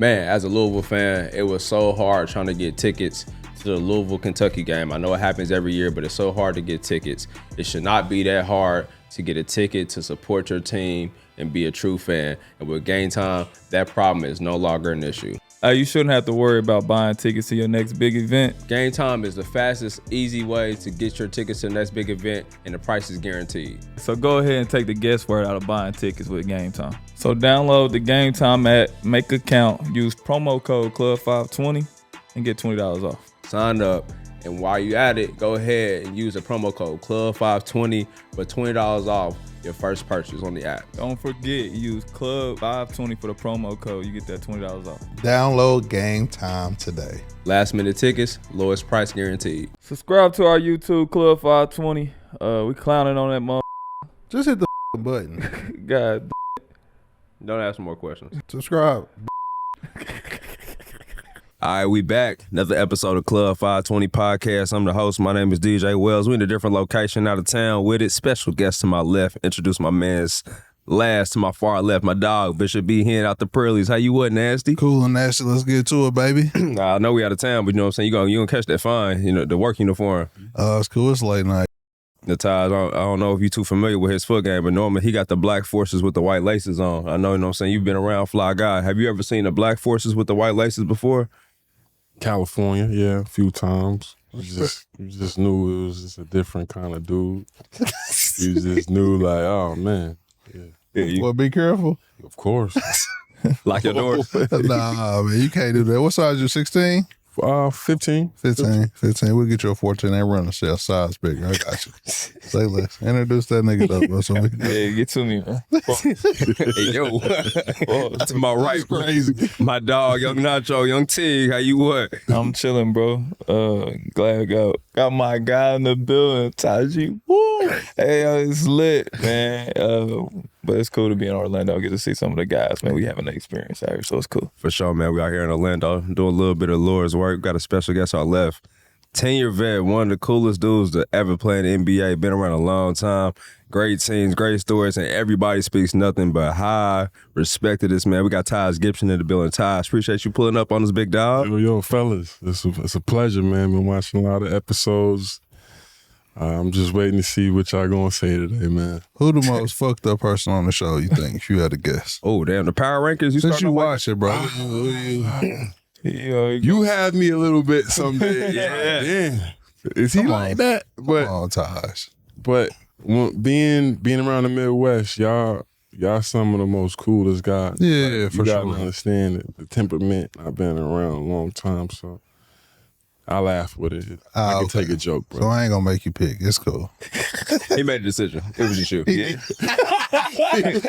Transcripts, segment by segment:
Man, as a Louisville fan, it was so hard trying to get tickets to the Louisville-Kentucky game. I know it happens every year, but it's so hard to get tickets. It should not be that hard to get a ticket to support your team and be a true fan. And with Game Time, that problem is no longer an issue. You shouldn't have to worry about buying tickets to your next big event. Game Time is the fastest, easy way to get your tickets to the next big event, and the price is guaranteed. So go ahead and take the guesswork out of buying tickets with Game Time. So download the Game Time app, make an account, use promo code Club520, and get $20 off. Sign up, and while you at it, go ahead and use the promo code Club520 for $20 off your first purchase on the app. Don't forget, use Club520 for the promo code. You get that $20 off. Download Game Time today. Last minute tickets, lowest price guaranteed. Subscribe to our YouTube, Club520. We clowning on that mother. Just hit the button. God. Don't ask more questions. Subscribe. All right, we back. Another episode of Club 520 Podcast. I'm the host. My name is DJ Wells. We're in a different location out of town with it. Special guest to my left. Introduce my man's last to my far left. My dog, Bishop B. Hen out the Pearlies. How you what, Nasty? Cool and nasty. Let's get to it, baby. I know we out of town, but you know what I'm saying? You gonna catch that fine, you know, the work uniform. It's cool. It's late night. The Taj, I don't know if you're too familiar with his foot game, but normally he got the black forces with the white laces on. I know, you know what I'm saying? You've been around, fly guy. Have you ever seen the black forces with the white laces before? California, yeah, a few times. You just knew it was just a different kind of dude. You just knew like, oh man. Yeah. Well, be careful. Of course. Lock your door. Nah, man, you can't do that. What size you, 16? 15. 15. We'll get you a 14. They run a shelf size bigger. I got you. Say less. Introduce that nigga up, bro. So we can Yeah, get to me, man. Hey, yo. That's my right. crazy. My dog, Young Nacho, Young Teague, how you what? I'm chilling, bro. Glad I got my guy in the building, Taj. Woo! Hey, it's lit, man. But it's cool to be in Orlando. Get to see some of the guys, man. We having an experience out here, so it's cool. For sure, man. We out here in Orlando doing a little bit of Laura's work. Got a special guest on left. 10-year vet, one of the coolest dudes to ever play in the NBA. Been around a long time. Great teams, great stories, and everybody speaks nothing but high respect to this man. We got Taj Gibson in the building. Taj, appreciate you pulling up on this big dog. Yo, fellas, it's a pleasure, man. Been watching a lot of episodes. I'm just waiting to see what y'all gonna say today, man. Who the most fucked up person on the show, you think, if you had to guess? Oh, damn, the power rankings. Since you watch it, bro. You have me a little bit someday. Yeah. Is he like that? But Come on, Taj. But being around the Midwest, y'all some of the most coolest guys. Yeah, like, for you gotta sure. understand the temperament. I've been around a long time, so I laugh with it. I can take a joke, bro. So I ain't gonna make you pick. It's cool. He made a decision. It was just you.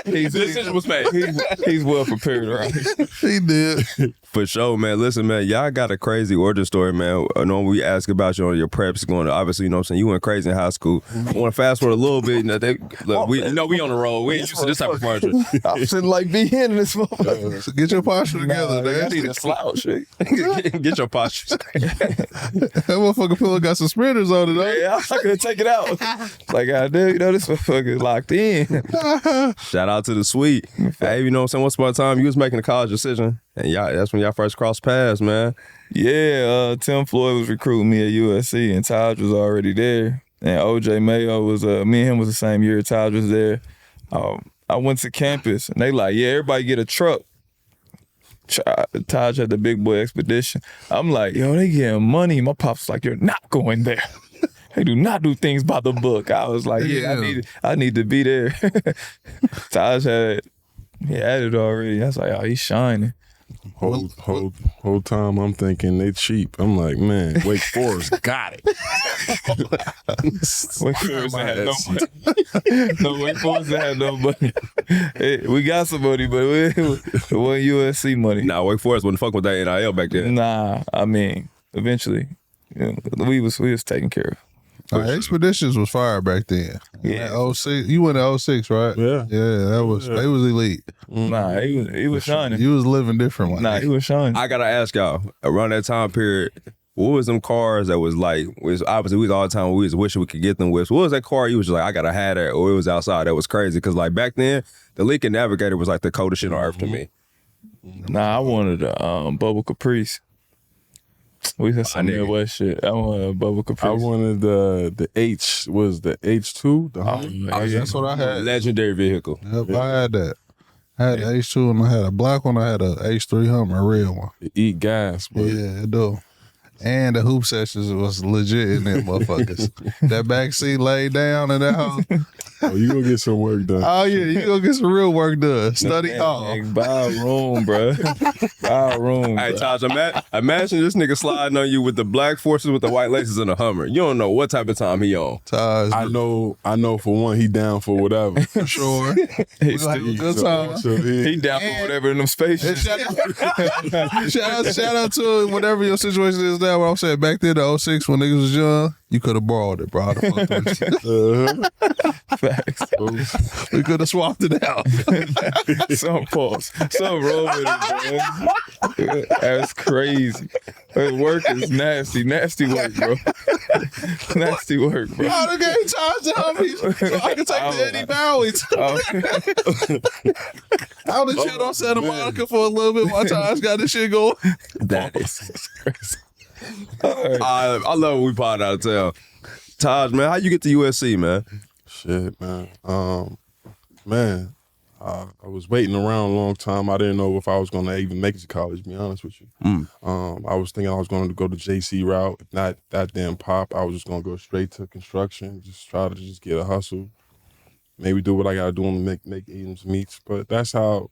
His decision was made. He's well prepared, right? He did. For sure, man. Listen, man, y'all got a crazy origin story, man. I know we ask about you on your preps going to, obviously, you know what I'm saying, you went crazy in high school. I want to fast forward a little bit. We on the road. We ain't used to this type of furniture. I'm sitting like be in this motherfucker. So get your posture together, man. I need a slouch, shit. Get your posture. That motherfucker pillow got suspenders on it, though. Yeah, I couldn't take it out. Like, I do, you know, this motherfucker is locked in. Shout out to the suite. Hey, you know what I'm saying? Once upon a time, you was making a college decision, and that's when y'all first crossed paths, man. Yeah, Tim Floyd was recruiting me at USC, and Taj was already there. And OJ Mayo was, me and him was the same year Taj was there. I went to campus, and they like, yeah, everybody get a truck. Taj had the big boy expedition. I'm like, yo, they getting money. My pop's like, you're not going there. They do not do things by the book. I was like, I need to be there. Taj had it already. I was like, oh, he's shining. Whole time I'm thinking they cheap. I'm like, man, Wake Forest got it. Wake Forest had no money. No, Wake Forest had no money. Hey, we got some money, but it wasn't USC money. Nah, Wake Forest wouldn't fuck with that NIL back then. Nah, I mean, eventually, you know, we was taken care of. Expeditions was fire back then. Yeah. 06. You went to 06, right? Yeah. Yeah, they was elite. Nah, he was shining. You was living different. Nah, he was shining. I gotta ask y'all, around that time period, what was them cars that was like, obviously we was all the time we was wishing we could get them with. What was that car you was just like, I gotta have that, or it was outside? That was crazy, because like back then, the Lincoln Navigator was like the coldest shit on earth to me. Nah, I wanted a bubble caprice. We had some Midwest shit. I wanted a bubble caprice. I wanted the H. Was the H2? That's what I had. Legendary vehicle. Yep, I had that. I had the H2 and I had a black one. I had a H3 Hummer, a red one. It eat gas, but Yeah, it do. And the hoop sessions was legit in there, motherfuckers. That back seat laid down and that whole. oh, you gonna get some work done. Oh yeah, you gonna get some real work done. Study hall. Buy a room, bro. Buy a room. Hey, Taj, imagine this nigga sliding on you with the black forces with the white laces and a Hummer. You don't know what type of time he on. Taj, I know for one, he down for whatever. for sure. We gonna have a good time. So He down for whatever in them spaces. Shout out to him, whatever your situation is now. What I'm saying, back then, the 06, when niggas was young, you could have borrowed it, bro. I'd have fucked with you. Facts. We could have swapped it out. Some pause. Some roll with it, bro. That's crazy. That work is nasty. Nasty work, bro. Nasty work, bro. I done gave Taj the homies so I can take the Eddie Bowie. I would have chilled on Santa Monica for a little bit while Taj got this shit going. That is crazy. I love when we pod out of town. Taj, man, how you get to USC, man? Shit, man. I was waiting around a long time. I didn't know if I was gonna even make it to college, to be honest with you. I was thinking I was going to go the JC route. If not that damn pop, I was just gonna go straight to construction, just try to just get a hustle. Maybe do what I gotta do and make ends meets. But that's how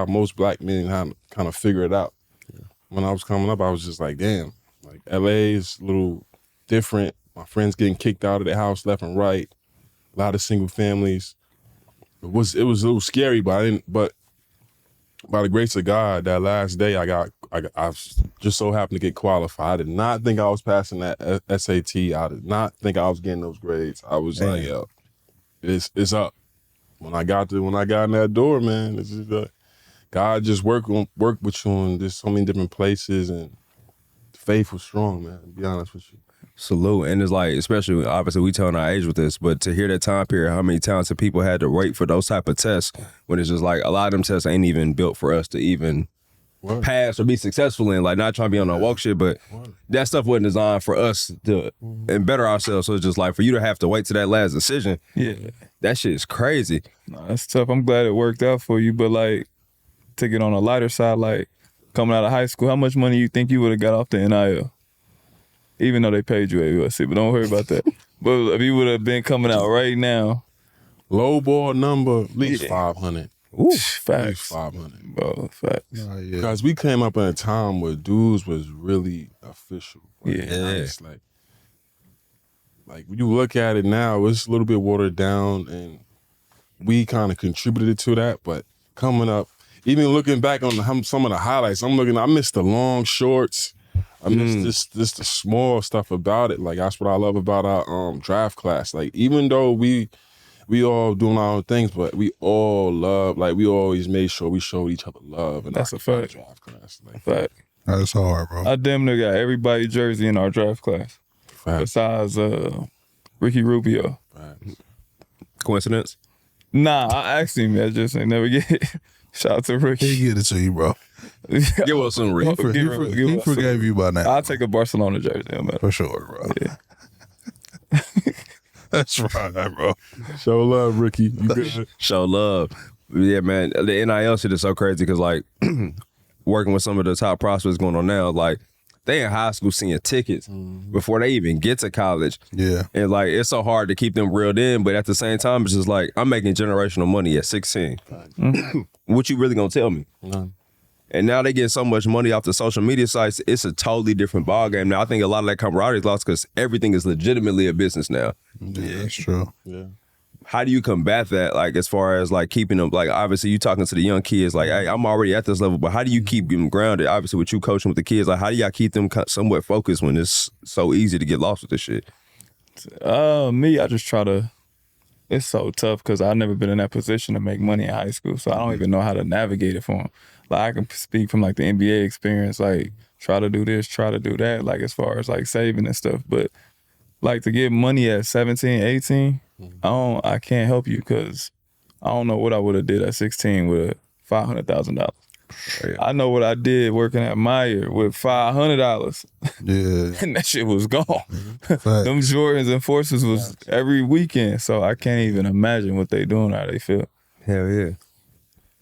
most black men kind of figure it out. Yeah. When I was coming up, I was just like, damn, like LA is a little different. My friends getting kicked out of their house left and right. A lot of single families. It was a little scary, but But by the grace of God, that last day I just so happened to get qualified. I did not think I was passing that SAT. I did not think I was getting those grades. I was like, yo, it's up. When I got in that door, man, it's just God just work with you in just so many different places, and faith was strong, man. To be honest with you. Salute. And it's like, especially, obviously, we telling our age with this, but to hear that time period, how many talented people had to wait for those type of tests, when it's just like, a lot of them tests ain't even built for us to even pass or be successful in. Like, not trying to be on no woke shit, but that stuff wasn't designed for us to better ourselves. So it's just like, for you to have to wait to that last decision, that shit is crazy. Nah, that's tough. I'm glad it worked out for you, but like, to get on a lighter side, like, coming out of high school, how much money you think you would have got off the NIL? Even though they paid you at USC, but don't worry about that. But if you would have been coming out right now, low ball number, at least 500. Ooh, At least facts. 500. Bro, facts. Because we came up in a time where dudes was really official. Nice. Like when you look at it now, it's a little bit watered down, and we kind of contributed to that. But coming up, even looking back on some of the highlights, I missed the long shorts. I miss this the small stuff about it. Like, that's what I love about our draft class. Like, even though we all doing our own things, but we all love, like, we always made sure we showed each other love. And that's a fact. Draft class. Like, Fact. That's hard, bro. I damn near got everybody jersey in our draft class. fact. Besides Ricky Rubio. Facts. Coincidence? Nah, I asked him. I just ain't never get it. Shout out to Ricky. He get it to you, bro. Give us some Rick. He forgave you by now. I'll take a Barcelona jersey, man. For sure, bro. Yeah. That's right, bro. Show love, Ricky. You good? Show love. Yeah, man. The NIL shit is so crazy because, like, working with some of the top prospects going on now, like, they in high school seeing tickets before they even get to college. Yeah. And, like, it's so hard to keep them reeled in, but at the same time, it's just like, I'm making generational money at 16. What you really gonna tell me? None. And now they get so much money off the social media sites, it's a totally different ballgame. Now, I think a lot of that camaraderie is lost because everything is legitimately a business now. Yeah, that's true. Yeah. How do you combat that, like, as far as, like, keeping them, like, obviously you talking to the young kids, like, hey, I'm already at this level, but how do you keep them grounded? Obviously, with you coaching with the kids, like, how do y'all keep them somewhat focused when it's so easy to get lost with this shit? Me, I just try to, it's so tough because I've never been in that position to make money in high school, so I don't even know how to navigate it for them. Like, I can speak from, like, the NBA experience, like, try to do this, try to do that, like, as far as, like, saving and stuff. But, like, to get money at 17, 18, I can't help you because I don't know what I would have did at 16 with $500,000. I know what I did working at Mayo with $500. Yeah. And that shit was gone. Facts. Them Jordans and Forces was every weekend. So I can't even imagine what they doing, how they feel. Hell yeah.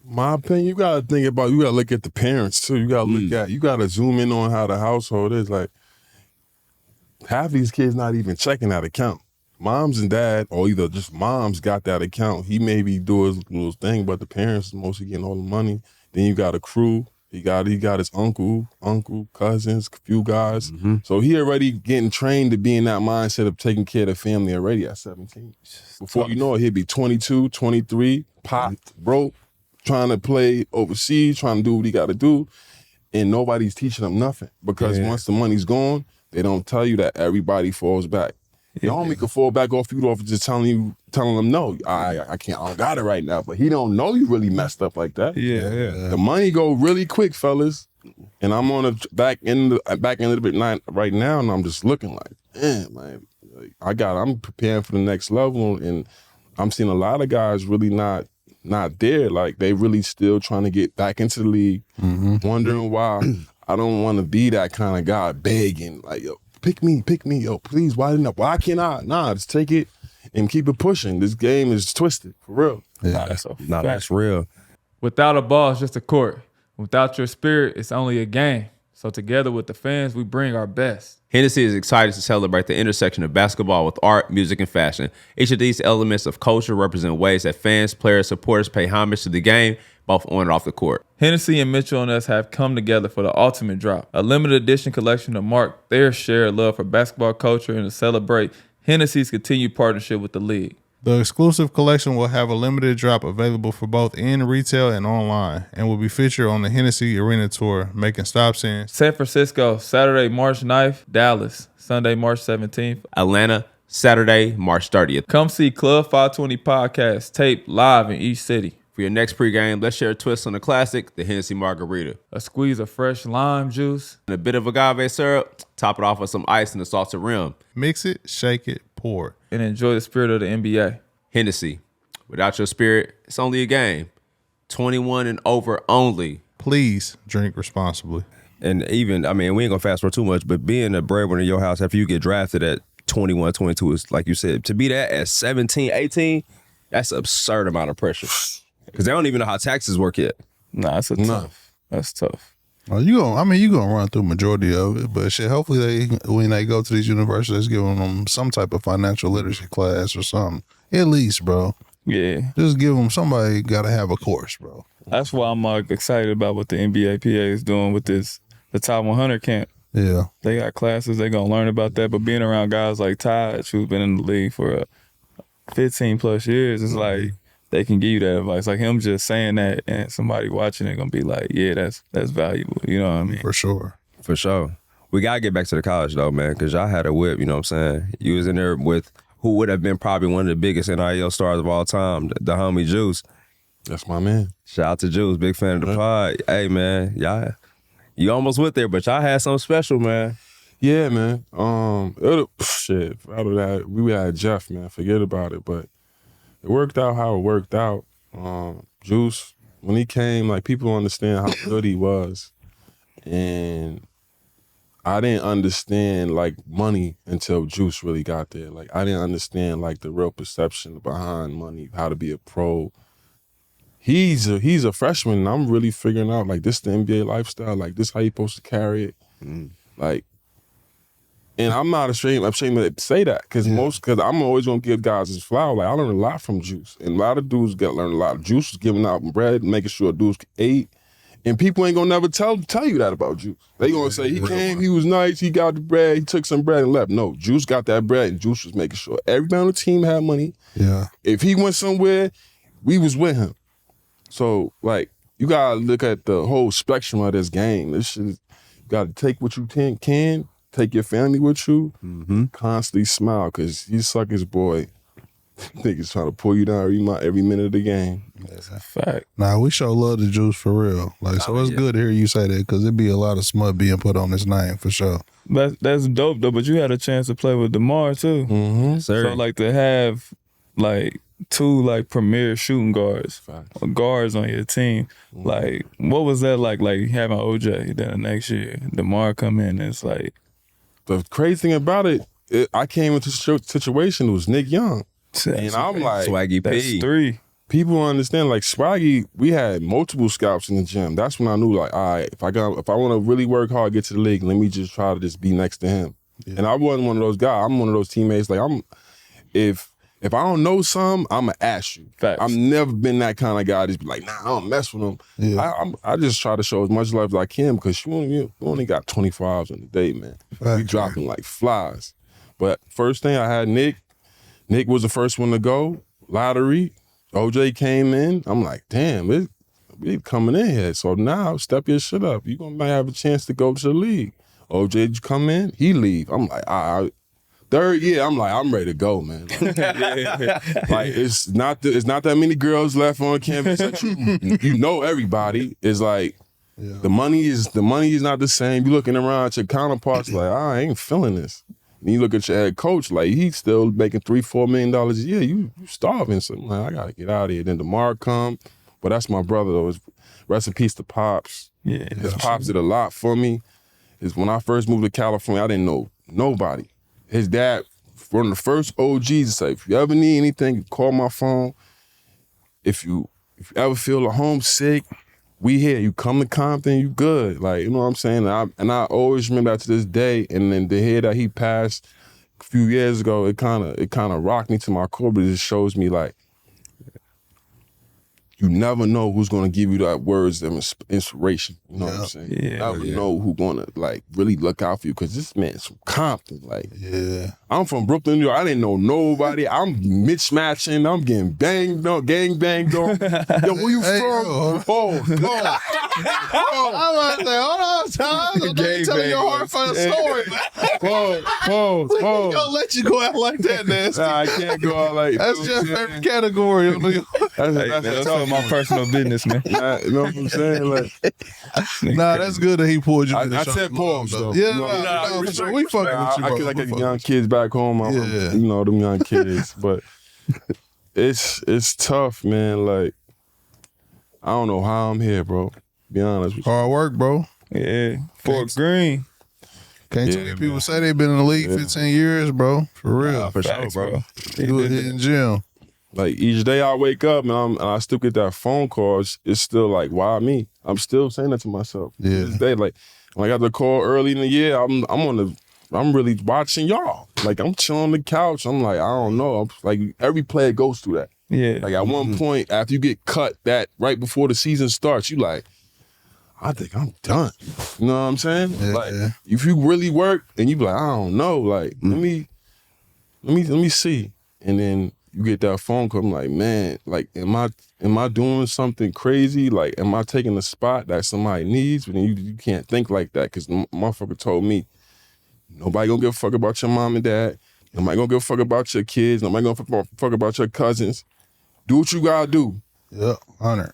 My opinion, you gotta look at the parents too. You gotta zoom in on how the household is. Like, half these kids not even checking that account. Moms and dad, or either just moms got that account. He maybe do his little thing, but the parents mostly getting all the money. Then you got a crew. He got his uncle, cousins, a few guys. So he already getting trained to be in that mindset of taking care of the family already at 17. Before you know it, he'll be 22, 23, popped, broke, trying to play overseas, trying to do what he got to do, and nobody's teaching him nothing. Because once the money's gone, they don't tell you that everybody falls back. Your homie could fall back off you off just telling them, no, I can't, I don't got it right now. But he don't know you really messed up like that. Yeah. The money go really quick, fellas. And I'm on the back end of it right now, and I'm just looking like, damn, man, I'm preparing for the next level, and I'm seeing a lot of guys really not there. Like, they really still trying to get back into the league, wondering why I don't want to be that kind of guy begging, like, yo, pick me, yo, please, why can't I? Nah, just take it and keep it pushing. This game is twisted, for real. Yeah. That's real. Without a ball, it's just a court. Without your spirit, it's only a game. So together with the fans, we bring our best. Hennessy is excited to celebrate the intersection of basketball with art, music, and fashion. Each of these elements of culture represent ways that fans, players, supporters pay homage to the game, both on and off the court. Hennessy and Mitchell and us have come together for the ultimate drop, a limited edition collection to mark their shared love for basketball culture and to celebrate Hennessy's continued partnership with the league. The exclusive collection will have a limited drop available for both in retail and online, and will be featured on the Hennessy Arena Tour, making stops in San Francisco, Saturday, March 9th, Dallas, Sunday, March 17th, Atlanta, Saturday, March 30th. Come see Club 520 podcast taped live in each city. For your next pregame, let's share a twist on the classic, the Hennessy Margarita. A squeeze of fresh lime juice And a bit of agave syrup, top it off with some ice and a salted rim. Mix it, shake it, pour. and enjoy the spirit of the NBA. Hennessy. Without your spirit, it's only a game. 21 and over only. Please drink responsibly. And even, I mean, we ain't gonna fast forward too much, but being a breadwinner in your house after you get drafted at 21, 22 is, like you said, to be that at 17, 18, that's an absurd amount of pressure. Because they don't even know how taxes work yet. Nah, that's tough. That's tough. Well, you gonna run through majority of it, but shit, hopefully when they go to these universities, giving them some type of financial literacy class or something. At least, bro. Yeah. Just give them, somebody got to have a course, bro. That's why I'm excited about what the NBA PA is doing with the Top 100 camp. Yeah. They got classes, they gonna learn about that, but being around guys like Taj, who's been in the league for 15 plus years, it's like they can give you that advice. Like him just saying that and somebody watching it gonna be like, yeah, that's valuable. You know what I mean? For sure. For sure. We got to get back to the college, though, man, because y'all had a whip, you know what I'm saying? You was in there with who would have been probably one of the biggest NIL stars of all time, the homie Juice. That's my man. Shout out to Juice, big fan of the pod. Hey, man, y'all, you almost went there, but y'all had something special, man. Yeah, man. Shit, out of that, we had Jeff, man. Forget about it. But it worked out how it worked out. Juice, when he came, like, people understand how good he was. And I didn't understand, like, money until Juice really got there. Like, I didn't understand, like, the real perception behind money, how to be a pro. He's a freshman, and I'm really figuring out, like, this the NBA lifestyle. Like, this how you supposed to carry it. Like, and I'm not ashamed to say that, because I'm always gonna give guys his flower. Like, I learned a lot from Juice, and a lot of dudes learned a lot. Juice was giving out bread, making sure dudes ate, and people ain't gonna never tell you that about Juice. They gonna say he came, he was nice, he got the bread, he took some bread and left. No, Juice got that bread, and Juice was making sure everybody on the team had money. Yeah. If he went somewhere, we was with him. So, like, you gotta look at the whole spectrum of this game. This shit, you gotta take what you can, take your family with you, constantly smile, because you suck his boy. Niggas trying to pull you down every minute of the game. That's a fact. Nah, we show love to Juice for real. Like, so it's good to hear you say that, because it'd be a lot of smut being put on his name for sure. That's dope though. But you had a chance to play with DeMar too. Sir. So like to have like two like premier shooting guards, Facts. or guards on your team. Like, what was that like? Like having OJ, then the next year, DeMar come in, and it's like The crazy thing about it, I came into the situation, it was Nick Young. And I'm like, Swaggy that's P. 3. people don't understand, like Swaggy, we had multiple scouts in the gym. That's when I knew, like, all right, if I want to really work hard, get to the league, let me just try to just be next to him. Yeah. And I wasn't one of those guys. I'm one of those teammates. Like, if I don't know something, I'ma ask you. Facts. I've never been that kind of guy. Just be like, nah, I don't mess with him. Yeah. I just try to show as much love as I can because you only got 24 hours in the day, man. We dropping like flies. But first thing, I had Nick. Nick was the first one to go. Lottery. OJ came in. I'm like, damn, we coming in here. So now step your shit up. You gonna have a chance to go to the league. OJ come in, he leave. I'm like, all right. Third year, I'm like, I'm ready to go, man. Like it's not that many girls left on campus. Like, you know everybody. It's like the money is not the same. You looking around at your counterparts like, I ain't feeling this. And you look at your head coach, like he's still making $3-4 million a year. You starving. So I'm like, I gotta get out of here. Then DeMar come, but that's my brother though. Rest in peace to Pops. Yeah, His Pops did a lot for me. Is when I first moved to California, I didn't know nobody. His dad, one of the first OGs, to say, if you ever need anything, call my phone. If you ever feel homesick, we here. You come to Compton, you good. Like, you know what I'm saying? And I always remember that to this day. And then to hear that he passed a few years ago, it kind of rocked me to my core, but it just shows me like, you never know who's gonna give you that words of inspiration. You know what I'm saying? You never know who's gonna like really look out for you. Cause this man's from Compton. Like, I'm from Brooklyn, New York. I didn't know nobody. I'm mismatching. I'm getting banged on, gang banged on. Yo, where you from? Oh. I'm about to say, hold on, Taj. I'm telling your heartfelt story. Pause. He gonna let you go out like that, Nasty. Nah, I can't go out like That's Jeff's favorite category. That's all my personal business, man. you know what I'm saying? Like, Nah, that's good that he pulled you. I said pause though. Yeah, No, for sure. We fucking with you, bro. I got young kids back home. You know, them young kids. But it's tough, man. Like, I don't know how I'm here, bro. Be honest with you. Hard work, bro. Yeah, Fort Green. Can't too many people say they've been in the league 15 years, bro. For real. For sure, bro. Do it in gym. Like, each day I wake up and I still get that phone call. It's still like, why me? I'm still saying that to myself. Yeah. This day, like, when I got the call early in the year, I'm really watching y'all. Like, I'm chilling on the couch. I'm like, I don't know. Like, every player goes through that. Yeah. Like, at one point, after you get cut that right before the season starts, you like, I think I'm done. You know what I'm saying? Yeah. Like, if you really work and you be like, I don't know, like, let me see. And then you get that phone call, I'm like, man, like, am I doing something crazy? Like, am I taking a spot that somebody needs? But then you can't think like that, because the motherfucker told me, nobody gonna give a fuck about your mom and dad. Nobody gonna give a fuck about your kids. Nobody gonna fuck about your cousins. Do what you gotta do. Yep, 100.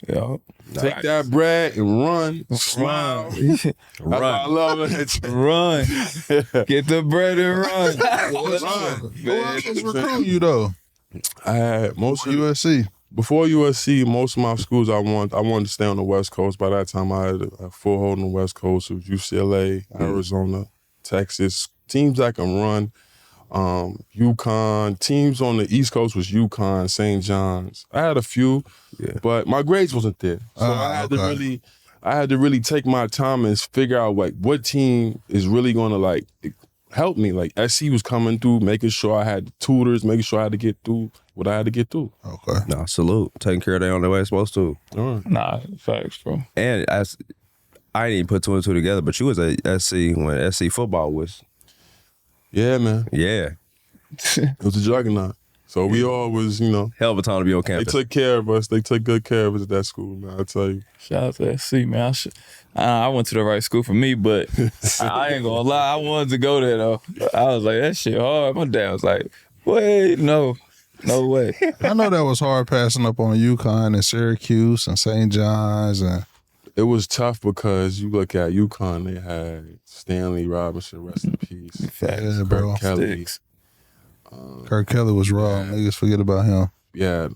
Yeah. Take that bread and run. Smile. Run. I love it. Run. Get the bread and run. Who else was recruiting you, though? I had most of USC. Before USC, most of my schools I wanted to stay on the West Coast. By that time, I had a foothold on the West Coast. It was UCLA, Arizona, Texas. Teams that can run. UConn. Teams on the East Coast was UConn, St. John's. I had a few, but my grades wasn't there. So I had to really take my time and figure out like what team is really gonna like help me. Like SC was coming through, making sure I had tutors, making sure I had to get through what I had to get through. Okay. Nah, salute. Taking care of them on the way it's supposed to. All right. Nah, facts, bro. And I didn't even put two and two together, but you was at SC when SC football was. Yeah, man. Yeah. It was a juggernaut. So we all was, you know, Hell of a time to be on they campus. took care of us. They took good care of us at that school, man. I tell you. Shout out to SC, man. I went to the right school for me, but I ain't gonna lie. I wanted to go there, though. I was like, that shit hard. My dad was like, wait, no way. I know that was hard passing up on UConn and Syracuse and St. John's. And It was tough because you look at UConn, they had Stanley Robinson, rest in peace. yeah, bro. Kelly. Sticks. Kirk Kelly was raw. Niggas forget about him. Yeah,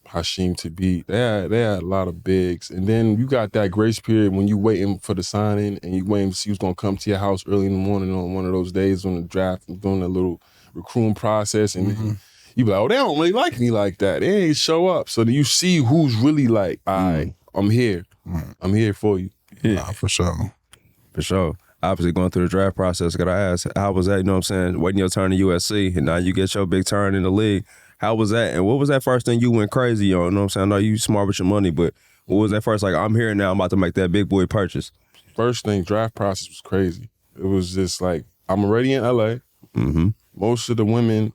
Hasheem to beat. They had a lot of bigs. And then you got that grace period when you waiting for the signing and you waiting to see who's going to come to your house early in the morning on one of those days on the draft and doing a little recruiting process. And then you be like, oh, they don't really like me like that. They ain't show up. So then you see who's really like, all right, I'm here. I'm here for you. Yeah, for sure. For sure. Obviously, going through the draft process, got to ask, how was that, you know what I'm saying, waiting your turn in USC, and now you get your big turn in the league. How was that? And what was that first thing you went crazy on? You know what I'm saying? I know you smart with your money, but what was that first, like, I'm here now, I'm about to make that big boy purchase? First thing, draft process was crazy. It was just like, I'm already in LA. Most of the women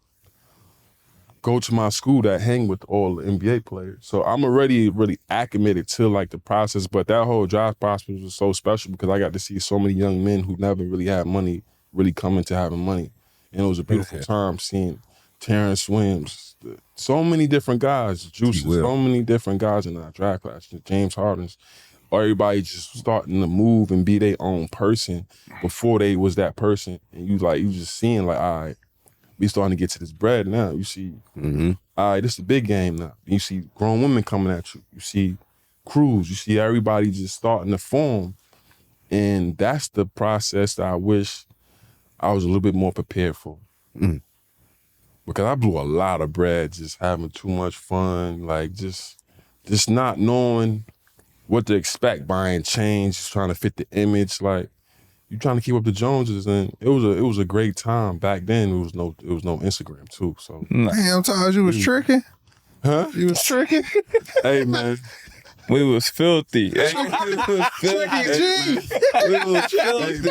go to my school that hang with all the NBA players. So I'm already really acclimated to like the process, but that whole draft process was so special because I got to see so many young men who never really had money really come into having money. And it was a beautiful time seeing Terrence Williams, so many different guys, Juices, so many different guys in that draft class, James Harden's. Everybody just starting to move and be their own person before they was that person. And you just seeing like, all right, we starting to get to this bread now. You see, all right, this is the big game now. You see grown women coming at you. You see crews. You see everybody just starting to form. And that's the process that I wish I was a little bit more prepared for. Because I blew a lot of bread just having too much fun, like just not knowing what to expect, buying chains, just trying to fit the image, like you trying to keep up the Joneses, and it was a great time back then. It was no Instagram too. So damn, Taj, you was tricking? Huh? You was tricking? Hey man, we was filthy. Tricky G. We was filthy.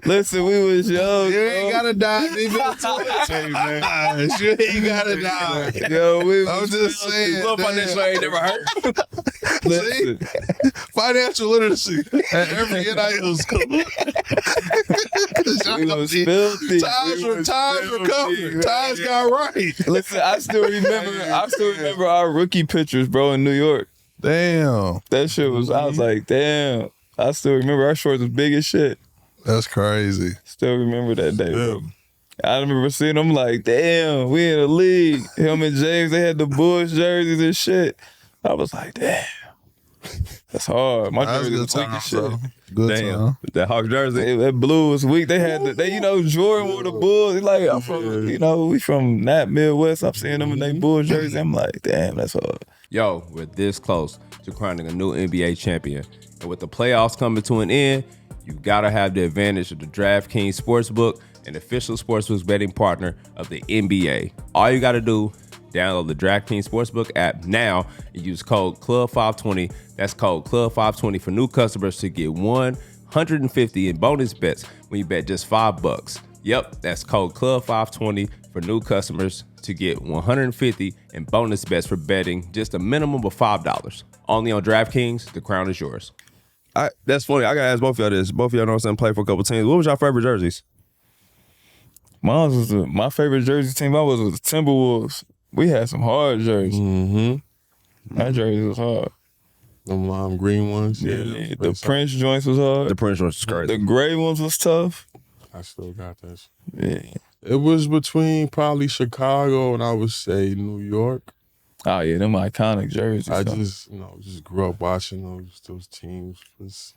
Listen, we was young. You ain't gotta die, nigga. Hey man, you ain't gotta die. Yo, I'm just saying. Little financial ain't never hurt. See? Financial literacy at every NIL school. We was filthy. Taj recovered. Taj got right. Listen, I still remember our rookie pictures, bro, in New York. Damn. That shit was, I was like, damn. I still remember our shorts was big as shit. That's crazy. Still remember that day, bro. I remember seeing them like, damn, we in the league. Him and James, they had the Bulls jerseys and shit. I was like, damn. That's hard. My That was jersey a was good weak time, as shit. bro. Good time. That Hawks jersey. That blue was weak. They had Jordan wore the Bulls. Like, I'm from, we from that Midwest. I'm seeing them in their Bulls jersey. I'm like, damn, that's hard. Yo, we're this close to crowning a new NBA champion. And with the playoffs coming to an end, you gotta have the advantage of the DraftKings Sportsbook, an official sportsbook betting partner of the NBA. All you gotta do, download the DraftKings Sportsbook app now and use code CLUB520. That's code CLUB520 for new customers to get $150 in bonus bets when you bet just $5. Yep, that's code CLUB520 for new customers to get $150 in bonus bets for betting just a minimum of $5. Only on DraftKings, the crown is yours. That's funny. I gotta ask both of y'all this. Both of y'all know what I'm saying, play for a couple teams. What was your favorite jerseys? Mine was my favorite jersey team. I was with the Timberwolves. We had some hard jerseys. That jersey was hard. them lime green ones. Yeah, the Prince joints was hard. The Prince joints was crazy. The gray ones was tough. I still got this. Yeah. It was between probably Chicago and I would say New York. Oh yeah, them iconic jerseys. I just grew up watching those teams. It was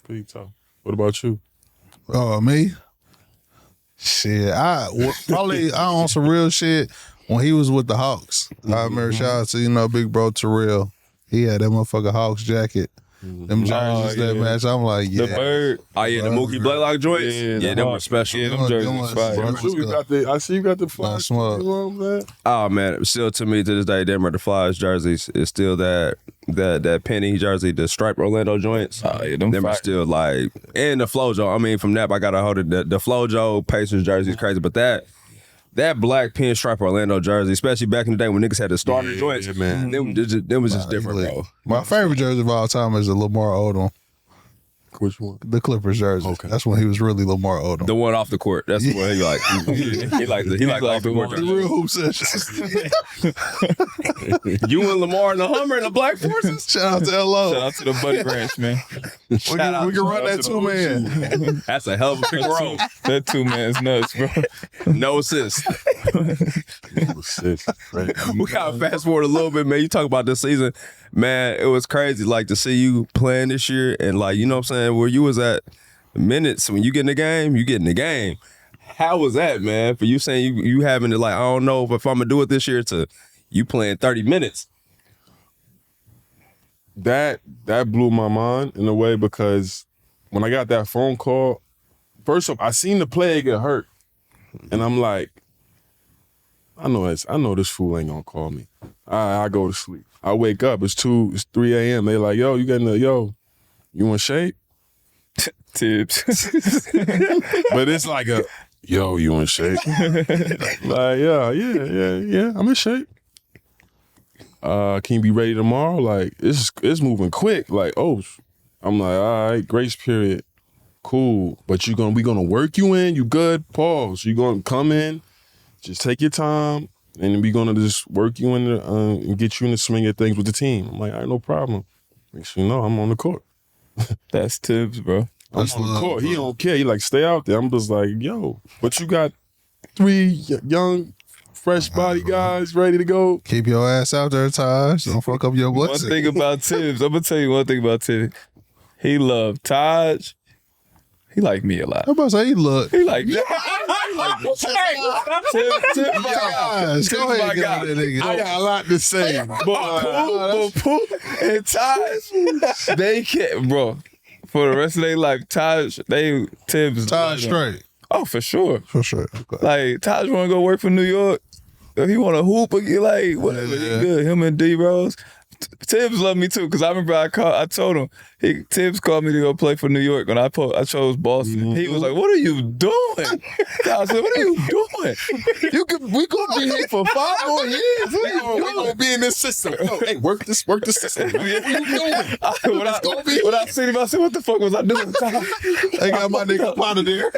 pretty tough. What about you? Oh, me? Shit, probably on some real shit when he was with the Hawks. I remember shout out to, big bro Terrell. He had that motherfucker Hawks jacket. Them jerseys that match. I'm like, yeah. The bird. Oh yeah, the Mookie Blaylock joints. Yeah, them were special. Yeah, them jerseys was fire. I see you got the flash. You know what I'm saying? Oh man, still to me to this day, them are the Flyers jerseys. It's still that penny jersey, the striped Orlando joints. Oh yeah, them are still like, and the Flojo. I mean, from that I gotta hold it. The Flojo Pacers jersey is crazy, but that black pinstripe Orlando jersey, especially back in the day when niggas had the starter joints, man. Them was just different, bro. My favorite jersey of all time is the Lamar Odom. Which one? The Clippers jersey. Okay. That's when he was really Lamar Odom. The one off the court. That's the one he like. He like off the court. The real hoop sessions. You and Lamar and the Hummer and the Black Forces. Shout out to LO. Shout out to the Buddy Ranch, man. We can run that 2-man. That's a hell of a pick and roll. That 2-man's nuts, bro. No assist. Right. We gotta fast forward a little bit, man. You talk about this season, man. It was crazy, like to see you playing this year, and like you know what I'm saying, where you was at minutes when you get in the game, you get in the game. How was that, man? For you saying you having to like, I don't know if I'm gonna do it this year to you playing 30 minutes. That blew my mind in a way because when I got that phone call, first off, I seen the player get hurt, and I'm like, I know this fool ain't gonna call me. I go to sleep. I wake up. It's 3 a.m. They like, yo, you in shape? Tips. But it's like yo, you in shape? Like, yeah, I'm in shape. Can you be ready tomorrow? Like, it's moving quick. Like, oh, I'm like, all right, grace period, cool. But we gonna work you in. You good? Pause. You gonna come in? Just take your time, and we gonna just work you in and get you in the swing of things with the team. I'm like, all right, no problem. Make sure you know I'm on the court. That's Thibs, bro. I'm on the court. He don't care. He like, stay out there. I'm just like, yo, but you got 3 young, fresh body guys ready to go. Keep your ass out there, Taj. Don't fuck up your blessing. One thing about Thibs, I'm gonna tell you one thing about Thibs. He loved Taj. He like me a lot. I'm about to say, look. He like Tibbs Go ahead, get on that nigga. I got a lot to say. but Pooh and Taj, they can't, bro. For the rest of their life, Tibbs. Taj straight. Oh, for sure. For sure. Okay. Like, Taj want to go work for New York. If he want to hoop again, like, whatever, he good. Him and D-Rose. Thibs love me too, because I remember I told him, Thibs called me to go play for New York when I chose Boston. Mm-hmm. He was like, what are you doing? I said, what are you doing? We gonna be here for 5 more years. We gonna be in this system. Oh, hey, work the system. What are you doing? When I seen him, I said, what the fuck was I doing? They got my nigga out of there.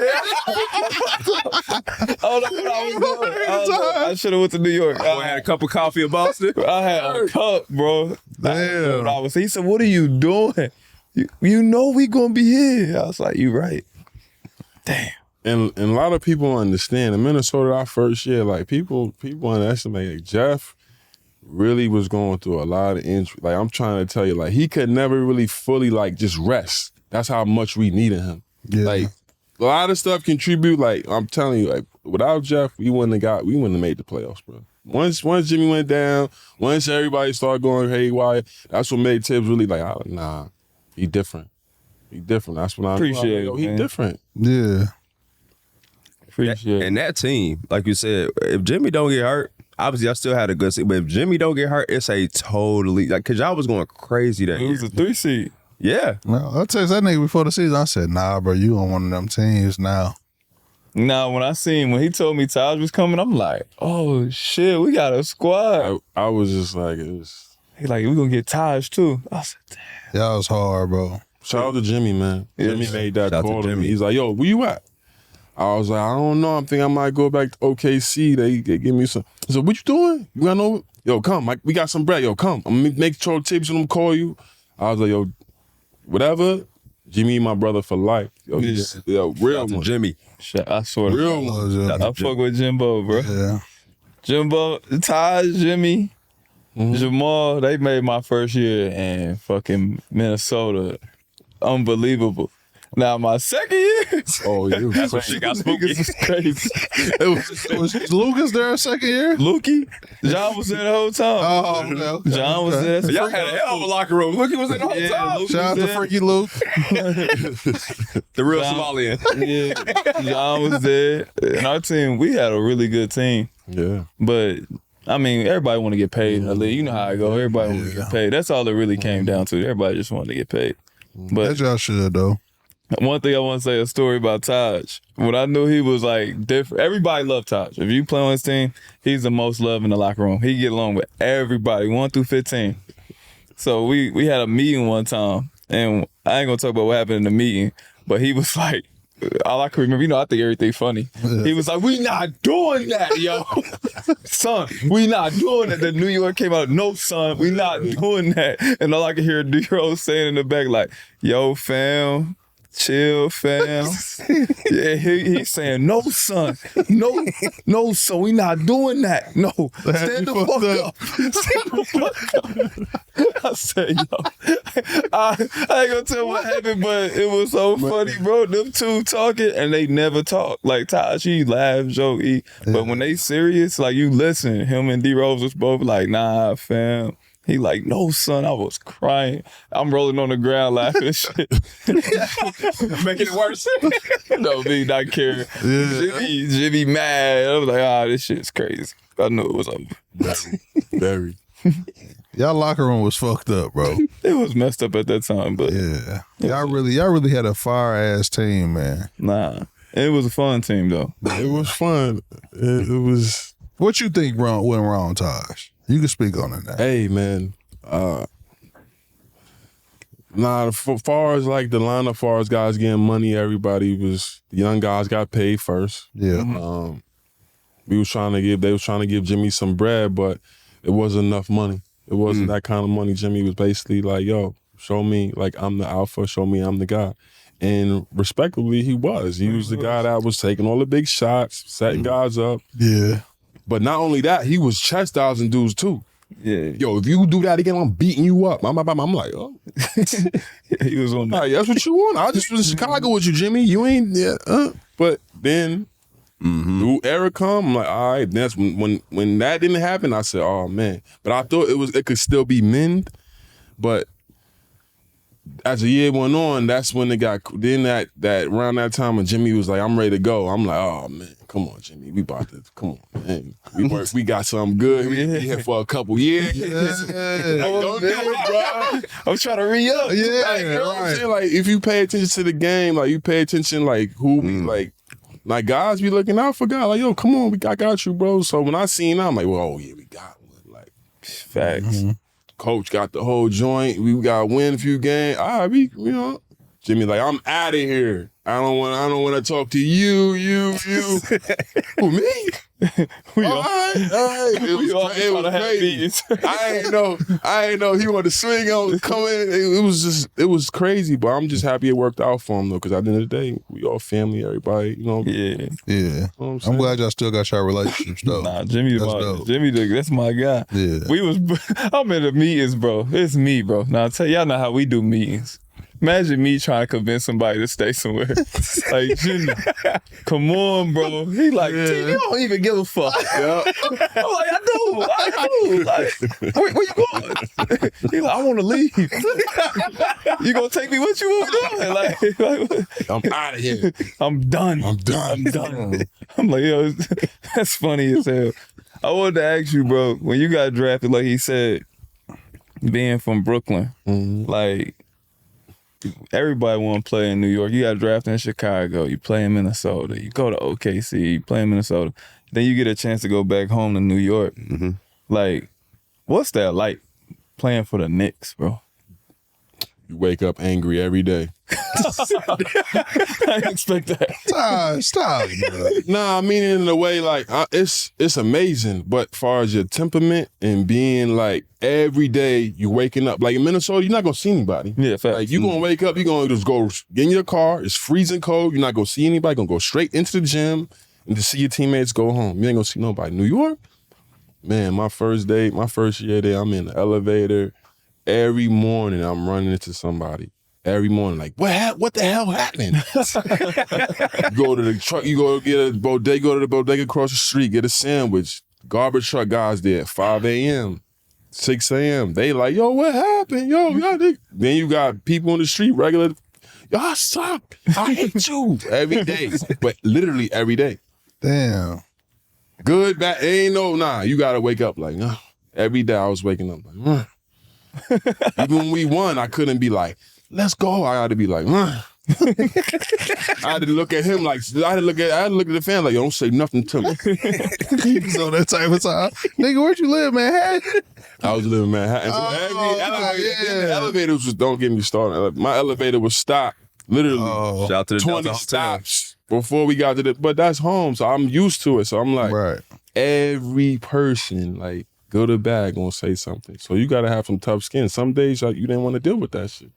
I don't know what I was doing. I should have went to New York. I had a cup of coffee in Boston. I had a cup, bro. Damn. He said, what are you doing? You know we gonna be here. I was like, you right. Damn. And a lot of people understand. In Minnesota, our first year, like people underestimate. Like, Jeff really was going through a lot of injury. Like, I'm trying to tell you, like, he could never really fully like just rest. That's how much we needed him. Yeah. Like, a lot of stuff contribute. Like, I'm telling you, like, without Jeff, we wouldn't have made the playoffs, bro. Once Jimmy went down, once everybody started going haywire, that's what made Thibs really like, nah, he different. He different. That's what I appreciate it. He different. Yeah. Appreciate it. And that team, like you said, if Jimmy don't get hurt, obviously I still had a good season, but if Jimmy don't get hurt, it's a totally, like, because y'all was going crazy that year. It was a 3 seed. Yeah. No, I text that nigga before the season. I said, nah, bro, you on one of them teams now. Now, when he told me Taj was coming, I'm like, oh shit, we got a squad. I was just like, it was. He like, we gonna get Taj too. I said, damn. That was hard, bro. Shout out to Jimmy, man. Yeah. Jimmy made that Shout out call to to me. Jimmy. He's like, yo, where you at? I was like, I don't know. I'm thinking I might go back to OKC. They give me some. He said, what you doing? You got no? Yo, come. We got some bread. Yo, come. I'm gonna make sure Thibs and them call you. I was like, yo, whatever. Jimmy, my brother for life. Yo, he's real Shout out to one. Jimmy. I swear. Real one. I fuck with Jimbo, bro. Yeah. Jimbo, Taj, Jimmy, Jamal, they made my first year in fucking Minnesota unbelievable. Now my second year, Oh, yeah. That's when shit got spooky. niggas is crazy. Was Lucas there second year? Lukey, John was there the whole time. Oh, okay. John was there. Y'all had a hell of a locker room. Look, he was in the whole time. Luke Shout out was to there. Freaky Luke. The real John- Somalian. Yeah, John was there. And our team, we had a really good team. Yeah. But I mean, everybody want to get paid. You know how I go. Everybody want to get paid. That's all it really came down to. Everybody just wanted to get paid. But That y'all should, though. one thing I want to say, a story about Taj. When I knew he was like different, everybody loved Taj. If you play on his team, he's the most loved in the locker room. He get along with everybody, 1 through 15. So we had a meeting one time, and I ain't gonna talk about what happened in the meeting, but he was like, all I can remember, I think everything funny. He was like, we not doing that, yo. Son, we not doing that. The New York came out, no, son, we not doing that. And all I could hear D-Rose saying in the back, like, yo, fam, chill, fam. Yeah, he's saying, no, son, no, son, we not doing that. No, stand the fuck up. Stand the fuck up. I said, yo, I ain't gonna tell what happened, but it was so funny, bro. Them two talking and they never talk. Like Taj, he laugh, joke, but when they serious, like you listen, him and D-Rose was both like, nah, fam. He like, no, son, I was crying. I'm rolling on the ground laughing and shit. Making it worse. No, me not caring. Yeah. Jimmy mad. I was like, this shit's crazy. I knew it was over. Very. Y'all locker room was fucked up, bro. It was messed up at that time, but yeah. Y'all really had a fire ass team, man. Nah. It was a fun team though. It was fun. It was. What you think went wrong, Taj? You can speak on it now. Hey, man. As far as like the lineup, as far as guys getting money, everybody was, the young guys got paid first. Yeah. They was trying to give Jimmy some bread, but it wasn't enough money. It wasn't that kind of money. Jimmy was basically like, yo, show me like I'm the alpha, show me I'm the guy. And respectively, he was. He was the guy that was taking all the big shots, setting guys up. Yeah. But not only that, he was chastising dudes too. Yeah. Yo, if you do that again, I'm beating you up. I'm like, oh. He was on that. Right, that's what you want. I just was in Chicago with you, Jimmy. You ain't, But then, new era come, I'm like, all right. That's when that didn't happen, I said, oh, man. But I thought it could still be mended. But as the year went on, that's when it got, then that around that time when Jimmy was like, I'm ready to go. I'm like, oh, man. Come on, Jimmy. We about to, come on, man. We got something good. We been here for a couple years. Yeah. Don't do it, bro. I'm trying to re-up. Yeah, Like, you know what I'm saying? Like, if you pay attention to the game, like, you pay attention, like, who, like, guys be looking out for guys. Like, yo, come on, I got you, bro. So when I seen that, I'm like, well, oh, yeah, we got one. Like, facts. Coach got the whole joint. We got to win a few games. All right, Jimmy like, I'm out of here. I don't want to talk to you. Who, me? All right. It was crazy. I ain't know he wanted to swing on, come in. It was crazy, but I'm just happy it worked out for him though, because at the end of the day, we all family, everybody, Yeah. Yeah. I'm glad y'all still got your relationships though. Nah, Jimmy, that's my guy. Yeah. I'm in the meetings, bro. It's me, bro. Now I tell y'all know how we do meetings. Imagine me trying to convince somebody to stay somewhere. Like, Jimmy, come on, bro. He like, T, you don't even give a fuck. Yeah. I'm like, I do. Like, where you going? He like, I want to leave. You gonna take me with you? What we doing? Like, I'm out of here. I'm done. I'm like, yo, that's funny as hell. I wanted to ask you, bro, when you got drafted, like he said, being from Brooklyn, like, everybody want to play in New York. You got drafted in Chicago. You play in Minnesota. You go to OKC. You play in Minnesota. Then you get a chance to go back home to New York. Like, what's that like playing for the Knicks, bro? You wake up angry every day. I didn't expect that. Stop, bro. Nah, I mean it in a way like it's amazing, but far as your temperament and being like every day you waking up, like in Minnesota, you're not gonna see anybody. Yeah, fact. Like you gonna wake up, you're gonna just go get in your car. It's freezing cold. You're not gonna see anybody. Gonna go straight into the gym and to see your teammates go home. You ain't gonna see nobody. New York, man. My first year there, I'm in the elevator. Every morning I'm running into somebody. Every morning, like, what the hell happened? You go to the truck, you go get a bodega, go to the bodega across the street, get a sandwich. Garbage truck guys there at 5 a.m., 6 a.m. They like, yo, what happened? Yo, then you got people on the street, regular, y'all suck. I hate you. Every day, but literally every day. Damn. Good, bad, ain't you gotta wake up like, every day I was waking up like, Even when we won, I couldn't be like, let's go. I had to be like, I had to look at him like I had to look at the fan like, yo, don't say nothing to me. He was on that type of time. Nigga, where'd you live, man? I was living in Manhattan. So the elevators was, don't get me started. My elevator was stopped literally Shout out to the 20 Delta Hotel. stops before we got to the, but that's home, so I'm used to it. So I'm like, Right. every person, like, good or bad, gonna say something. So you gotta have some tough skin. Some days like, you didn't want to deal with that shit.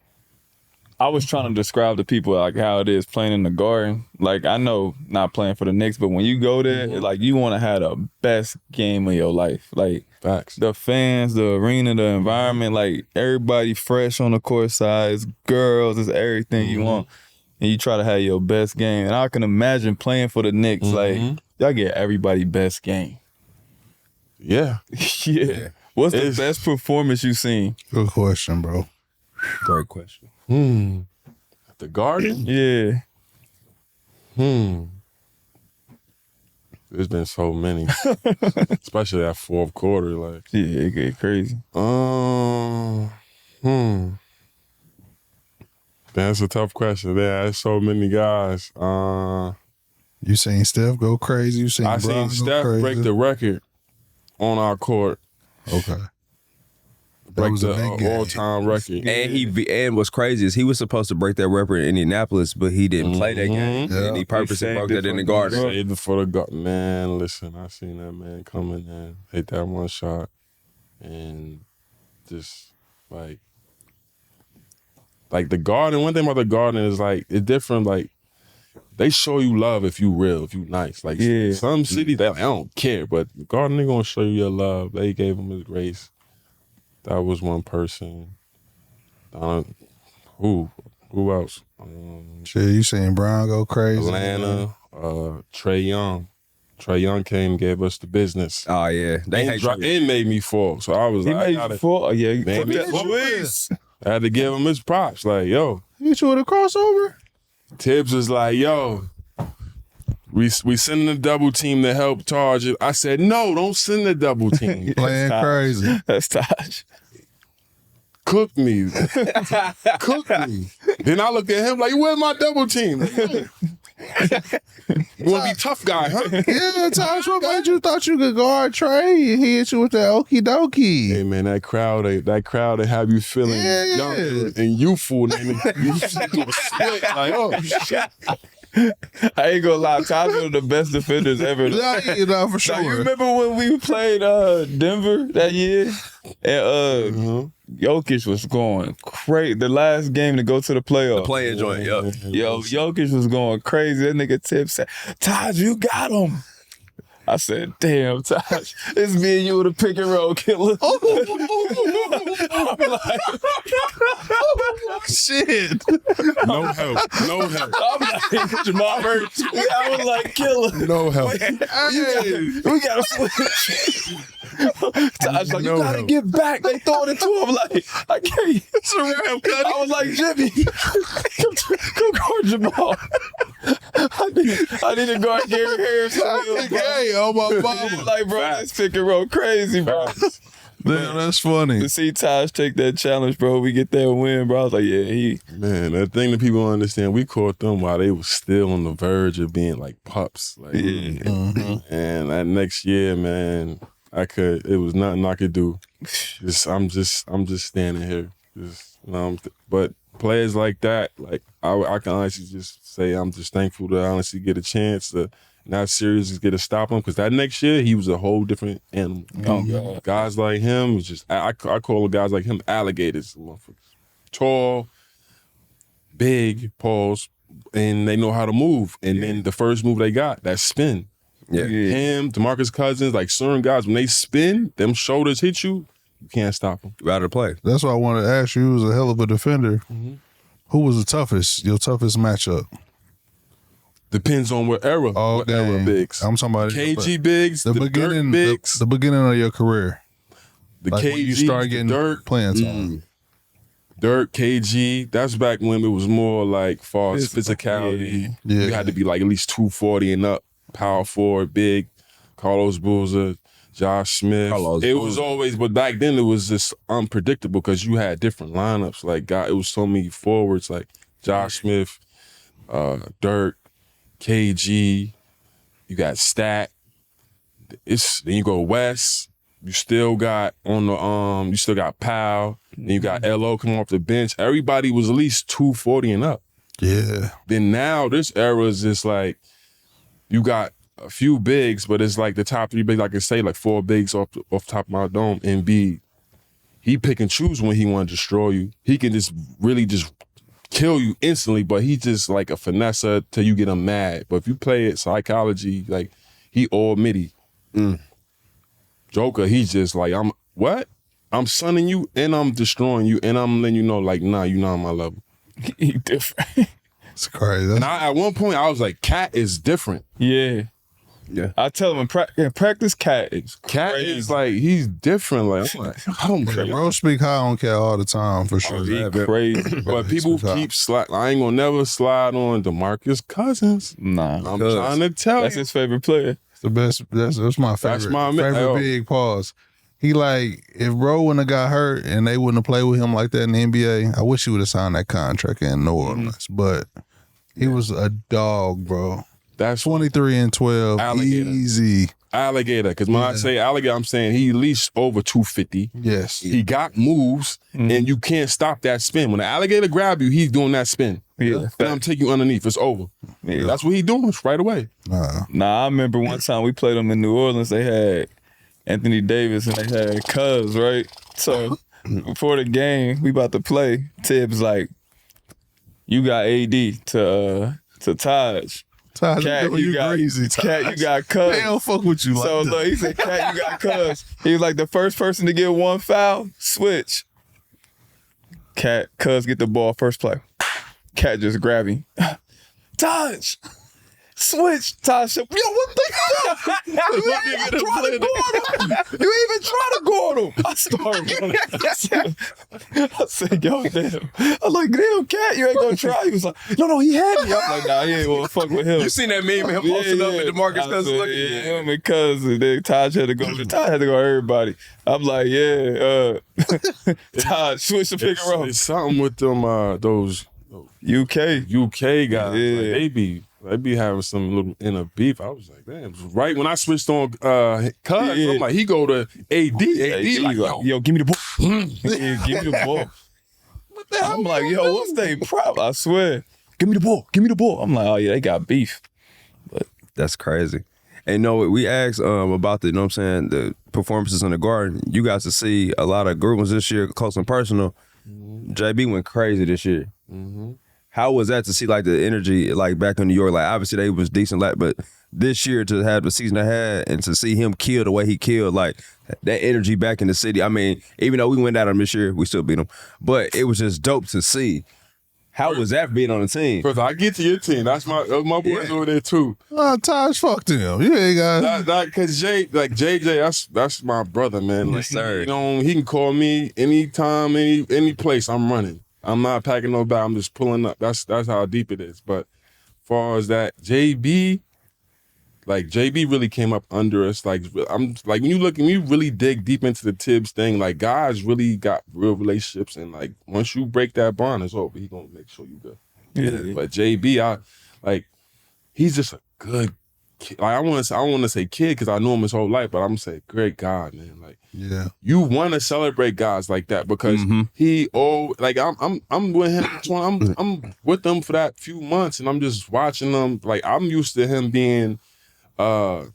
I was trying to describe to people like how it is playing in the Garden. Like I know not playing for the Knicks, but when you go there, like you want to have the best game of your life. Like Facts. the fans, the arena, the environment, like everybody fresh on the court side, it's girls, it's everything you want. And you try to have your best game. And I can imagine playing for the Knicks, like y'all get everybody best game. Yeah. Yeah. What's the best performance you seen? Good question, bro. Great question. The Garden? Yeah. There's been so many. Especially that fourth quarter, like. Yeah, it get crazy. That's a tough question. There's so many guys. You seen Steph go crazy? You seen I Bron seen go Steph crazy? break the record on our court. Okay. That Break was a the big game. all-time record. And what's crazy is he was supposed to break that record in Indianapolis, but he didn't play that game. Yeah. And he purposely He broke saved that it in the for Garden. Saved it for the Garden. Man, listen, I seen that man coming in, hit that one shot, and just like the Garden. One thing about the Garden is like it's different. Like they show you love if you real, if you nice. Like some cities, they like, I don't care, but the Garden they gonna show you your love. They gave him his grace. That was one person. Who else? Shit, you seen Brown go crazy? Atlanta, Trae Young. Trae Young came and gave us the business. Oh, yeah. They hate Trae. It made me fall. So I was He like, made you fall? Oh, yeah. Made me fall. I had to give him his props. Like, yo. Hit you with a crossover? Thibs was like, yo, we sending a double team to help Taj. I said, no, don't send the double team. Playing crazy. That's Taj. Cook me. Cook me. Then I looked at him like, where's my double team? You want to be tough guy, huh? Yeah, Taj, what made you thought you could guard Trae? He hit you with that okie dokie. Hey man, that crowd, they have you feeling young and youthful, and you do a split like, oh shit. I ain't gonna lie, Taj was one of the best defenders ever. Yeah, you know, for sure. Now, you remember when we played Denver that year? And Jokic was going crazy. The last game to go to the playoffs. Playing joint, Yo, Jokic was going crazy. That nigga Thibs said, Taj, you got him. I said, damn, Taj, it's me and you with a pick and roll killer. I'm like, Shit. No help. I'm like, Jamal Murray. I was like, killer. No help. We gotta switch. Taj like, you gotta get back. They throwing it to him like, I can't. I was like, Jimmy, come guard Jamal. I need to guard Gary Harris. Hey, oh my mama. Like, bro, this pick and roll crazy, bro. Damn, that's funny. To see Taj take that challenge, bro, we get that win, bro. I was like, yeah, Man, that thing that people don't understand, we caught them while they was still on the verge of being like pups. Like, and that next year, man, it was nothing I could do. I'm just standing here. But players like that, like I can honestly just say I'm just thankful to honestly get a chance to not serious get to stop him, because that next year he was a whole different animal. Guys like him was just I call guys like him alligators. Tall, big, paws, and they know how to move. And then the first move they got, that spin. Yeah. Him, Demarcus Cousins, like certain guys, when they spin, them shoulders hit you, you can't stop them. You out of play. That's why I wanted to ask you. You was a hell of a defender. Who was the toughest? Your toughest matchup? Depends on what era. What era bigs. I'm talking about KG bigs, the beginning, Dirk bigs. the beginning of your career. The Like KG, when you start getting Dirk, playing time. Dirk, KG. That's back when it was more like false physicality. Yeah. You had to be like at least 240 and up. Power forward, big. Carlos Boozer, Josh Smith. It was always, but back then it was just unpredictable because you had different lineups. Like, God, it was so many forwards like Josh Smith, Dirk, KG, you got Stat. Then you go West. You still got you still got Powell. Then you got LO coming off the bench. Everybody was at least 240 and up. Yeah. Then now this era is just like you got a few bigs, but it's like the top 3 bigs. I can say like 4 bigs off top of my dome. Embiid, he pick and choose when he want to destroy you. He can just really just kill you instantly, but he just like a finesser till you get him mad. But if you play it psychology, like he all midi. Joker, he's just like, I'm sunning you and I'm destroying you and I'm letting you know, like, nah, you're not on my level. He different. It's crazy. And at one point, I was like, Cat is different. Yeah. Yeah. I tell him in practice, Cat is Cat crazy. is like, he's different. Like, I'm like, I don't care. Bro speak high on Cat all the time, for sure. He crazy. But people keep slide. I ain't gonna never slide on DeMarcus Cousins. Nah. I'm trying to tell That's you. his favorite player. The best. That's my favorite. That's my man. favorite Oh. big pause. He like, if bro wouldn't have got hurt and they wouldn't have played with him like that in the NBA, I wish he would have signed that contract in New Orleans. But he was a dog, bro. That's 23 and 12, Alligator. easy. Alligator. Because when I say alligator, I'm saying he at least over 250. Yes. He got moves, and you can't stop that spin. When the alligator grab you, he's doing that spin. Yeah. And I'm taking you underneath. It's over. Yeah. That's what he doing right away. Nah, I remember one time we played them in New Orleans. They had Anthony Davis and they had Cuz, right? So before the game, we about to play. Thibs like, you got AD to Taj. Taj, Cat, you got crazy. Cat, you got Cuz. They don't fuck with you like So that. look, he said, Cat, you got Cuz. He was like, the first person to get one foul, switch. Cat, Cuz get the ball first play. Cat just grab him. Taj, switch. Taj said, yo, what the fuck? You even try to guard him. You even try to guard him. I started. I said, yo, damn. I was like, damn, Cat, you ain't gonna try. He was like, no, he had me. I was like, nah, he ain't gonna fuck with him. You seen that meme of him posting up at Demarcus Cousins looking? Yeah, him and Cousins. Then Taj had to go. Taj had to go everybody. I'm like, yeah, Taj, switch the pick and roll. It's something with them, those UK. UK guys. Yeah. Like, they be having some little inner beef. I was like, damn. Right when I switched on Cuz, I'm like, he go to AD. AD like, yo, give me the ball. Yeah, give me the ball. what the hell? I'm like, yo, what's their problem? I swear. Give me the ball. Give me the ball. I'm like, oh yeah, they got beef. That's crazy. And no, we asked about the, you know what I'm saying, the performances in the Garden. You guys to see a lot of good ones this year, close and personal. JB went crazy this year. How was that to see like the energy like back in New York? Like obviously they was decent, like, but this year to have the season ahead and to see him kill the way he killed, like that energy back in the city. I mean, even though we went out on him this year, we still beat him, but it was just dope to see. How was that being on the team? First, I get to your team. That's my boys over there too. Taj fucked him. You ain't got. Cause JJ, that's my brother, man. Like, Yes, sir. You know, he can call me anytime, any place. I'm running. I'm not packing no bag. I'm just pulling up. That's how deep it is. But as far as that, JB really came up under us. Like I'm like when you really dig deep into the Thibs thing, like guys really got real relationships, and like once you break that bond, it's over. He gonna make sure you good. Yeah. But JB, he's just a good kid. Like I want to say kid because I know him his whole life, but I'm gonna say great God, man. Like Yeah. you want to celebrate guys like that because I'm with him. I'm with them for that few months, and I'm just watching them. Like I'm used to him being the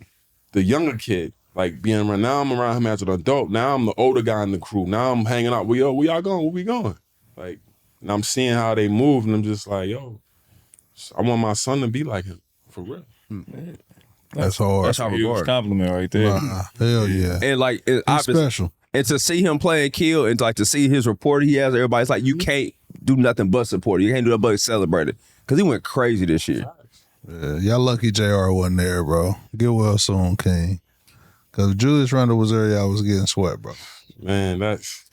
younger kid, like being around. Now I'm around him as an adult. Now I'm the older guy in the crew. Now I'm hanging out. Where y'all going? Where we going? Like, and I'm seeing how they move, and I'm just like, yo, I want my son to be like him for real. That's hard. That's how A we huge guard. compliment right there. Hell yeah. And like He's special. And to see him play and kill, and like to see his report he has, everybody's like, you can't do nothing but support it. You can't do nothing but celebrate it. Because he went crazy this year. Yeah, y'all lucky JR wasn't there, bro. Get well soon, King. Because if Julius Randle was there, y'all was getting sweat, bro. Man, that's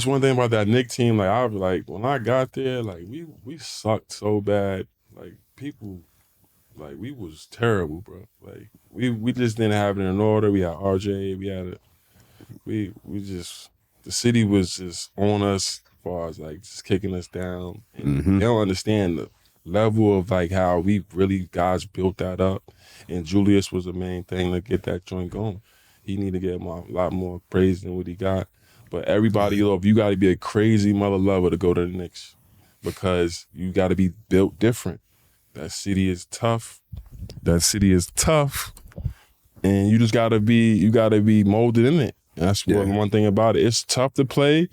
one thing about that Knicks team. Like I was like, when I got there, like we sucked so bad. Like people, like we was terrible, bro. Like we just didn't have it in order. We had RJ. We had the city was just on us as far as like just kicking us down. And they don't understand level of like how we really guys built that up, and Julius was the main thing to get that joint going. He need to get a lot more praise than what he got. But everybody, you got to be a crazy mother lover to go to the Knicks because you got to be built different. That city is tough. And you just got to be molded in it. And that's one thing about it. It's tough to play,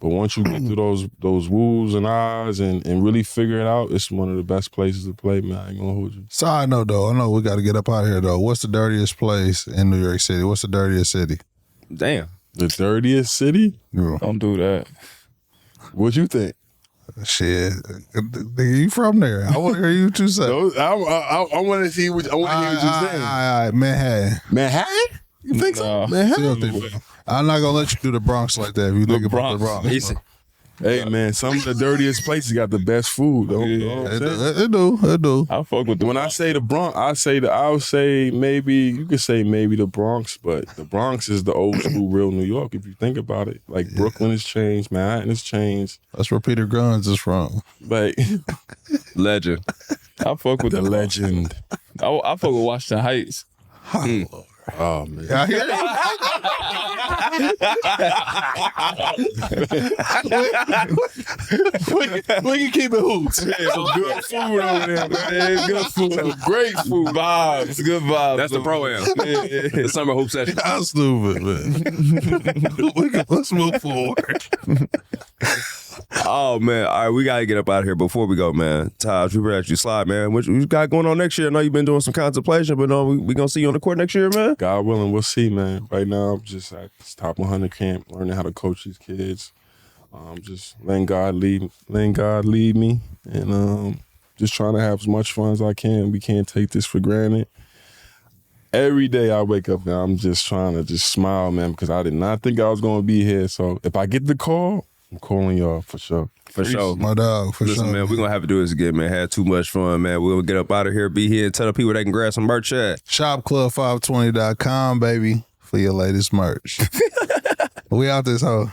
but once you get through those woos and ahs and really figure it out, it's one of the best places to play, man. I ain't gonna hold you. Side note, though, I know we got to get up out of here, though. What's the dirtiest place in New York City? What's the dirtiest city? Damn. The dirtiest city? Yeah. Don't do that. What you think? Shit. You from there. I want to hear you two say. I want to hear what you saying. All right, Manhattan. Manhattan? You think so? Manhattan? I'm not going to let you do the Bronx like that if you think about the Bronx. Hey, man, some of the dirtiest places got the best food, though. It do. I fuck with the When I say the Bronx, I would say maybe, you could say maybe the Bronx, but the Bronx is the old school real New York, if you think about it. Like, Brooklyn has changed, Manhattan has changed. That's where Peter Guns is from. But Legend. I fuck with the legend. I fuck with Washington Heights. Oh, man. I hear We can keep it hoops. Yeah, some good food over there, man. Good food. Some great food. Vibes. Good vibes. That's the pro-am. The summer hoop session. I'm stupid, man. Let's move forward. Oh, man. All right, we got to get up out of here before we go, man. Taj, we better actually slide, man. What you got going on next year? I know you've been doing some contemplation, but no, we going to see you on the court next year, man? God willing, we'll see, man. Right now, I'm just at this top 100 camp, learning how to coach these kids. Just letting God lead me, and just trying to have as much fun as I can. We can't take this for granted. Every day I wake up now, I'm just trying to just smile, man, because I did not think I was going to be here. So if I get the call, I'm calling y'all for sure. For sure. My dog, for Listen, sure. man, we're going to have to do this again, man. Had too much fun, man. We'll get up out of here, be here, and tell the people they can grab some merch at. Shopclub520.com, baby, for your latest merch. We out this hoe.